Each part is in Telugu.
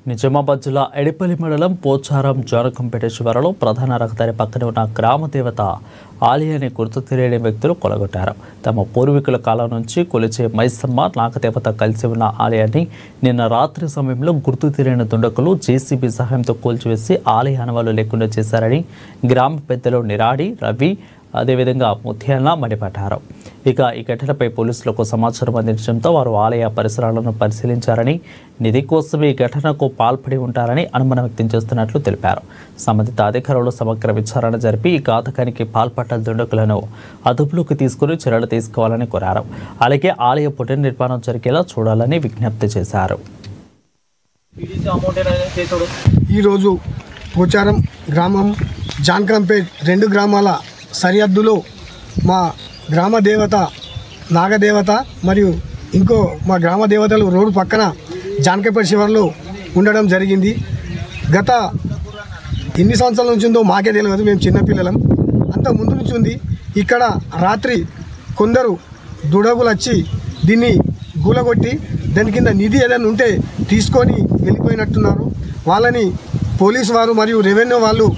నిజామాబాద్ జిల్లా ఎడిపల్లి మండలం పోచారం జానకంపేట శివారులో ప్రధాన రహదారి పక్కన ఉన్న గ్రామ దేవత ఆలయాన్ని గుర్తు తెలియని వ్యక్తులు కొలగొట్టారు. తమ పూర్వీకుల కాలం నుంచి కొలిచే మైసమ్మ నాగదేవత కలిసి ఉన్న ఆలయాన్ని నిన్న రాత్రి సమయంలో గుర్తు తెలియని దుండకులు జేసీబీ సహాయంతో కూల్చివేసి ఆలయ ఆనవాళ్లు లేకుండా చేశారని గ్రామ పెద్దలు నిరాడి రవి అదేవిధంగా ముత్యాల మండిపడ్డారు. ఇక ఈ ఘటనపై పోలీసులకు సమాచారం అందించడంతో వారు ఆలయ పరిసరాలను పరిశీలించారని నిధి కోసం ఈ ఘటనకు పాల్పడి ఉంటారని అనుమానం వ్యక్తం చేస్తున్నట్లు తెలిపారు. సంబంధిత అధికారులు సమగ్ర విచారణ జరిపి ఈ ఘాతకానికి పాల్పడ్డ దుండకులను అదుపులోకి తీసుకుని చర్యలు తీసుకోవాలని కోరారు. అలాగే ఆలయ పునర్నిర్మాణం జరిగేలా చూడాలని విజ్ఞప్తి చేశారు. ఈరోజు పోచారం గ్రామం జానకంపేట్ 2 గ్రామాల సరిహద్దులో మా గ్రామ దేవత నాగదేవత మరియు ఇంకో మా గ్రామ దేవతలు రోడ్డు పక్కన జానకంపేట శివారులో ఉండడం జరిగింది. గత ఎన్ని సంవత్సరాల నుంచి ఉందో మాకే తెలియదు, మేము చిన్నపిల్లలం. అంత ముందు నుంచి ఉంది. ఇక్కడ రాత్రి కొందరు దుడగులు వచ్చి దీన్ని గూలగొట్టి దాని కింద నిధి ఏదైనా ఉంటే తీసుకొని వెళ్ళిపోయినట్టున్నారు. వాళ్ళని పోలీసు వారు మరియు రెవెన్యూ వాళ్ళు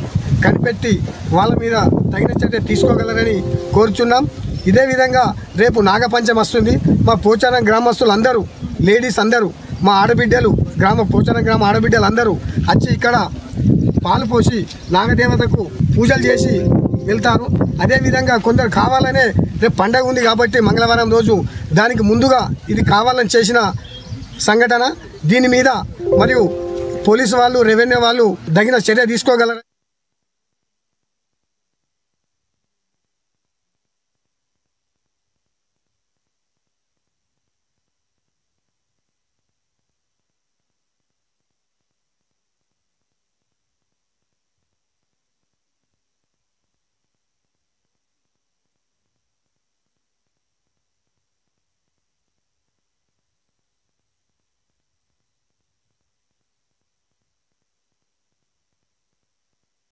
కనిపెట్టి వాళ్ళ మీద తగిన చర్య తీసుకోగలరని కోరుచున్నాం. ఇదే విధంగా రేపు నాగపంచమి వస్తుంది. మా పోచారం గ్రామస్తులు అందరూ, లేడీస్ అందరూ, మా ఆడబిడ్డలు, పోచారం గ్రామ ఆడబిడ్డలు అందరూ వచ్చి ఇక్కడ పాలు పోసి నాగదేవతకు పూజలు చేసి వెళ్తారు. అదేవిధంగా కొందరు కావాలనే రేపు పండగ ఉంది కాబట్టి మంగళవారం రోజు దానికి ముందుగా ఇది కావాలని చేసిన సంఘటన. దీని మీద మరియు పోలీసు వాళ్ళు రెవెన్యూ వాళ్ళు తగిన చర్య తీసుకోగలరు.